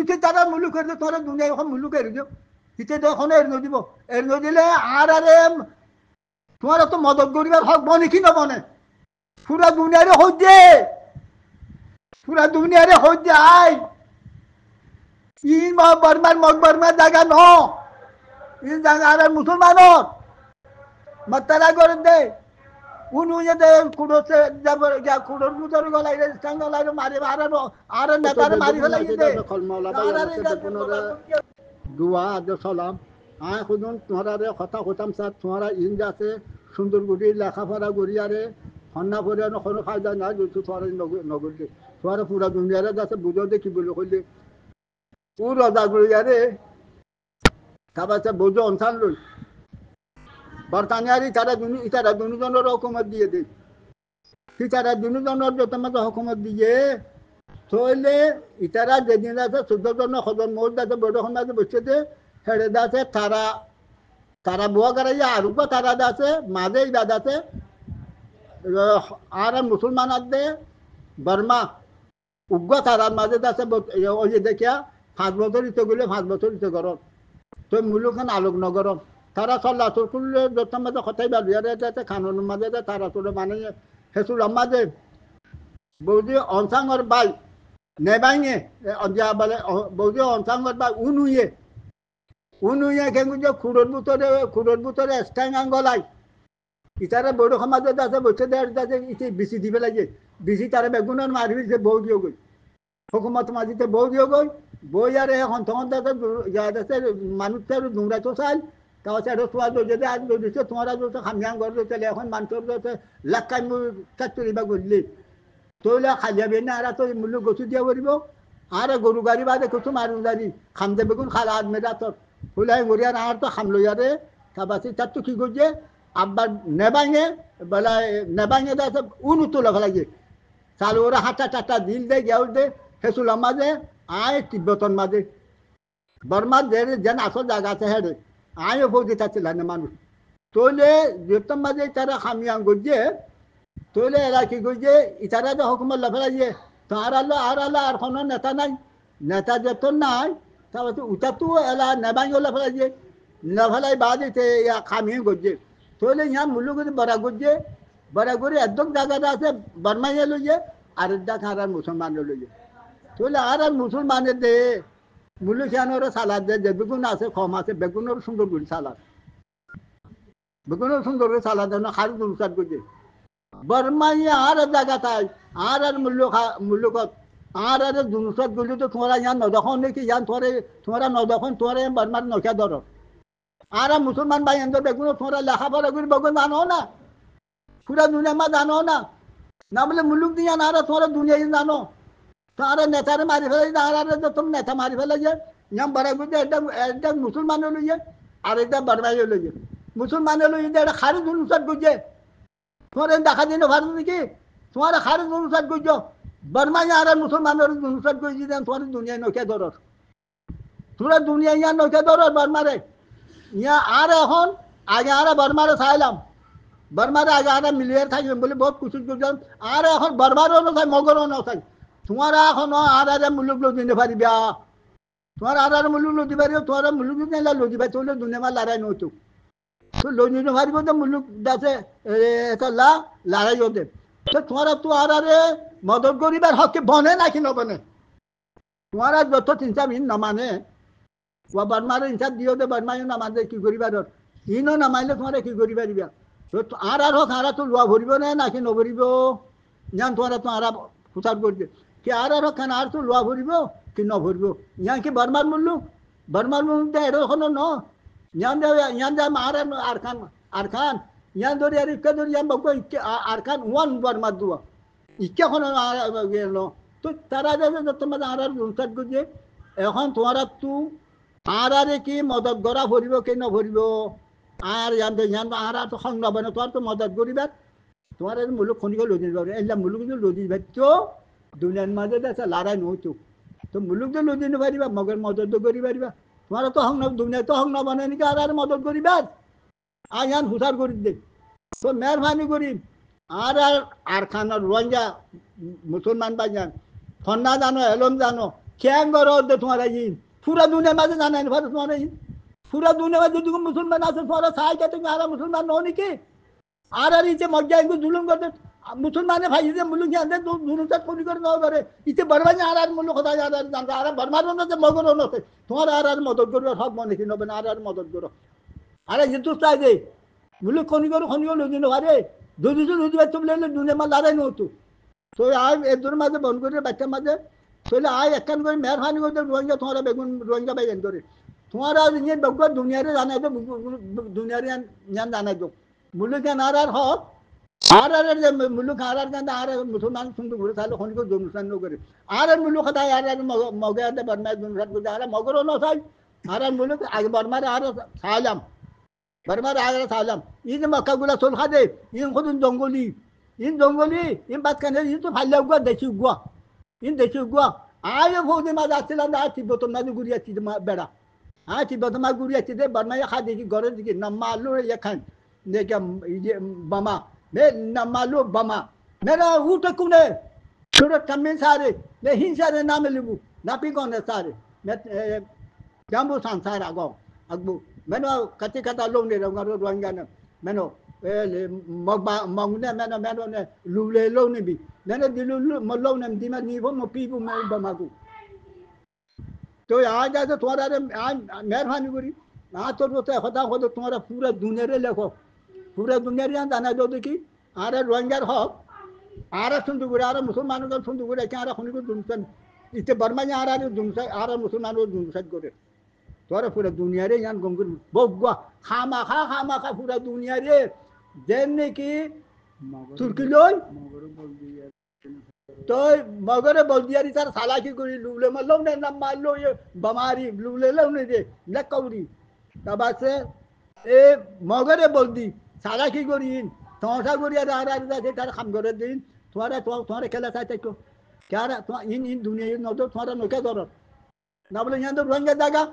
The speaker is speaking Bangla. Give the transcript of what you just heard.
মুলুকে তারা মুলুক করে তোরা দুনিয়া এখন মুলুক এর দিও হিতে তো এখন এর নদিব এর নদিলে আর আরে তোমার তো মদত করিবার হক বনে কি নবনে পুরা দুনিয়ারে হইছে পুরা দুনিয়ারে হইছে আই ই বর্মার মগ বর্মার জায়গা ন ই জায়গা আর মুসলমানর মতারা করে দে উনি যে কুড়োতে যাব যা কুড়োর ভিতরে গলাই রে স্থান গলাই মারি আর নেতারে মারি ফেলাই দে দুয়া আজ সালাম আয় খুদুন তোমারে কথা হতাম স্যার তোমারা ইন যাচ্ছে সুন্দর গুড়ি লেখাপড়া গড়িয়ারে হন্না পরে কোনো ফায়দা নাই যদি তোমার নগরকে তোমার পুরা দুনিয়ারে যাচ্ছে বুঝো দে কি বলে কইলে ও রজা গড়িয়ারে তারপরে বোঝো অনসান লই বর্তানিয়ারি ইতারা দুজনের হুকুমত দিয়ে দে ইতারা দুজনের যত মতো হুকুমত দিয়ে থইলে ইতারা যেদিন আছে 14 জন হজন মৌজ আছে বড় সমাজে বসে দে হেড়ে দাসে তারা বুয়া করাইয়া আর তারা দাসে মাঝে ইবাদ আছে আর মুসলমান আছে বর্মা উগ্র তারার মাঝে দাসে ওই দেখিয়া 5 বছর ইতে গেলে 5 বছর ইতে গরম তো মুলুখান আলোক নগরম তারা চল্লা তোর করলে যত মাঝে কথাই বাড়িয়ারে যাতে খানোর মাঝে তারা তোর মানে হেসুল মাঝে বৌদি অনসাঙ্গর বাই নেবাইনে বলে বৌদি অনসাঙ্গর বাই উনুয়ে কেমন খুঁড়োর ভিতরে স্ট্যাং আঙ্গলাই ইতারা বড় সমাজে আছে বসে দেয় ইতি বিচি দি পেলাই বিচি তারা বেগুনের মারি যে বউ দিয়ে গই হুকুমত মাঝিতে বউ দিয়ে গই বই আর এখন তখন যাতে মানুষের দুমরাইতো চাই তাও সেটা তোমার যদি আজ দিচ্ছে তোমার যদি খামিয়ান ঘর চলে এখন মানুষের যাতে লাক্কাই চাতুরিবা করলি তৈলে খালিয়াবি না আর তো মূল্য গছু দিয়া করব আর গরু গাড়ি বাদে কিছু মানুষ গাড়ি খামদে বেগুন খালা আদমে রাতর ফুলাই গড়িয়ার আর তো খামলো ইয়ারে তারপর তার তো কি করছে আব্বার নেবাঙে যাচ্ছে উনু তোলা ফেলাইছে চালু ওরা হাঁটা টাটা দিল দে গেউল দে হেসুলার মাঝে আয় তিব্বতন মাঝে বর্মার যেন আসল জায়গা আছে হেরে আয়ও বৌদি চাচ্ছিল না মানুষ তৈলে যেতাম মাঝে তারা খামিয়ান গড়ছে তৈলে এরা কি করছে ইতারা যে হুকুমত লাফেলাইছে তো আর আল্লাহ আর কোনো নেতা নাই নেতা যেত নাই তারপর উঠা তো এলা নেবাইও লাফেলাইছে লাফেলাই বাদিতে খামিয়ে গড়ছে তৈলে ইয়া মূল্য করে বড়া করে একদম জায়গাটা আছে বর্মাইয়ে লইছে আর একটা আর মুসলমান লইছে তৈলে আর মুসলমানের দে মূল্য খেয়ানোর সালাদ দে বেগুন আছে কম আছে বেগুনের সুন্দর করে সালাদ বেগুনের সুন্দর করে সালাদ দেন খারু দুলসাদ করছে বর্মাইয়ে আর জায়গা তাই আর মূল্যকত আর দুলসাদ গুলি তো তোমরা ইয়ান নদখন নাকি ইয়ান তোমরা নদখন তোমরা বর্মার নখা ধর আর মুসলমান ভাই এন্দ বেগুন তোমরা লেখাপড়া করে বেগুন জানো না পুরা দুনিয়া মা জানো না বলে মুলুক দিয়া না আর তোমরা দুনিয়া জানো তার নেতারে মারি ফেলে আর তুমি নেতা মারি ফেলে যে ইয়াম বড় গুজে একটা মুসলমান লইয়ে আর একটা বর্মাই লইয়ে মুসলমান লইয়ে এটা খারি দুলসাদ গুজে তোমার দেখা দিন ভারত নাকি তোমার খারি দুলসাদ গুজ বর্মাই আর মুসলমানের দুলসাদ গুজি দেন তোমার দুনিয়া নৌকে ধর তোমরা দুনিয়া ইয়া নৌকে ধর বর্মারে ইয়া আর এখন আগে আর বর্মারে চাইলাম বর্মারে আগে আর মিলিয়ে থাকবেন বলে বহুত কুচুর করলাম আর এখন বর্মারও নথাই মগরও নথাই তোমার এখন আর মুলুক লদি পারিবা তোমার আর মুলুক লদি পারিব তোমার মুলুক না লদি পাই তোলে দুনিয়া মা লড়াই নতো তো লদি পারিব তো মুলুক দাসে এটা লড়াই হতে তো তোমার তো আর মদত করিবার হকে বনে নাকি নবনে তোমার যত চিন্তা ইন নমানে ও বর্মার ইনসাদ দিও দে বর্মাইও নামানে কি করিবার ইনও নামাইলে তোমার কি করি পারিবা তো আর হোক আর তো লোয়া ভরিব না নাকি নভরিব জান তোমার তো আর খুচার করছে কি আর খান আর তো লোয়া ভরিব কি নভরিব ইয়া কি বর্মার মুল্লুক দে এরকম ন ইয়ান যা আর খান ইয়ান ধরি আর ইকা ধরি ইয়ান বাবু আর খান ওয়ান বর্মার দুয়া ইকা খন তো তারা তোমার আর উনসাদ করছে এখন তোমার তো আর কি মদত গড়া ভরিব কি নভরিব আর ইয়ান আর তো সং নবনে তোমার তো মদত করিবার তোমার মুলুক খনিকে লদি পারে এলা মুলুক লদি তো দুনিয়ার মাঝে আছে লড়াই নহতো তো মুলুক তো লদি পারিবা মগের মদত করি পারিবা তোমার তো হং দুনিয়া তো হং নবনে নাকি আর মদত করিবার আর ইয়ান হুসার করি দে তো মেহরবানি করি আর খানার রোয়াঞ্জা মুসলমান বাজান ফন্না জানো এলম জানো क्या करो दे तुम्हारा ये पूरा दुनिया में से जाना है फिर तुम्हारा ये पूरा दुनिया में जो मुसलमान आते तुम्हारा सहाय कहते हैं आरा मुसलमान होने के आरा नीचे मर जाएंगे जुलूम करते मुसलमान भाई से मुल्क के अंदर जुलूम से कोई कर ना करे इसे बर्बाद आरा मुल्क खुदा आरा जानता आरा बर्बाद होना से मगर होना से तुम्हारा आरा मदद करो सब माने की न बना आरा मदद करो आरा ये तो चाहे दे मुल्क कोनी करो दिन वाले दो दिन तुम ले दुनिया में लड़ाई नहीं होती तो आज एक दूर माजे बंद करे बच्चा माजे तो आज एक कान कोई मेहरबानी करते रोहिंग्या तुम्हारा बेगुन रोहिंग्या भाई एंडोरे तुम्हारा ये बगवा दुनिया रे जाना है तो दुनिया रे यहाँ जाना है तो मुल्क के नारार हो आरार रे मुल्क आरार के अंदर आरार मुसलमान सुन तो गुरु सालों खाने को जो नुकसान न करे आरार मुल्क खदा आरार मौके आते बर्मा दुनिया को जा रहा मगर होना साल आरार मुल्क आगे बर्मा रे आरार सालम बर्मा रे आरार सालम ये मक्का गुला सोल खादे ये खुद जंगली इन जंगली इन बात करने इन तो फाइल हुआ देशी हुआ इन देशी हुआ आये फौजी मार आते लांदा आती बोतल मार गुड़िया चीज़ बेड़ा आती बोतल मार गुड़िया चीज़ बर्मा ये खादे की गौरव की नमालू ये खान ने क्या ये बमा मैं नमालू बमा मेरा ऊँट कुने छोटे तमिल सारे मैं हिंसा रे नाम लिबू नापी कौन है सारे मैं जाम्बू सांसार आगो अगबू मैंने कच्चे कच्चा लोग नहीं रहूँगा रोहिंग्या ने मैंने मैंने ने लूले लोग ने भी मैंने दिलू मल्लों ने दिमा नीवो मपीबू मैं बमागू तो यहाँ जाते तुम्हारा आज मेहरबानी करी आज तो रोते खुदा खुद तुम्हारा पूरा दुनिया रे लेखो पूरा दुनिया रे जाना जो देखी आरे रोहिंग्या हो आरे सुनते गुरे आरे मुसलमानों का सुनते गुरे क्या आरे खुनी को दुमसन इतने बर्मा यहाँ आ रहा है दुमसन आरे मुसलमानों को दुमसन करे तुम्हारा पूरा दुनिया रे यहाँ गंगुर बोगवा खामा खा पूरा दुनिया रे जैने की तुर्की लोग तो मगर बोल दिया री तार साला की कोई लूले मल्लो ने न मान लो ये बीमारी लूले लो ने दे न कौरी तब से ए मगर बोल दी साला की गोरी इन तोसा गोरी आ रहा है तार हम गोरे दिन तुम्हारे खेला था को क्या इन दुनिया ये न तो तुम्हारा नो क्या जरूरत ना बोले यहाँ तो रोहिंग्या जागा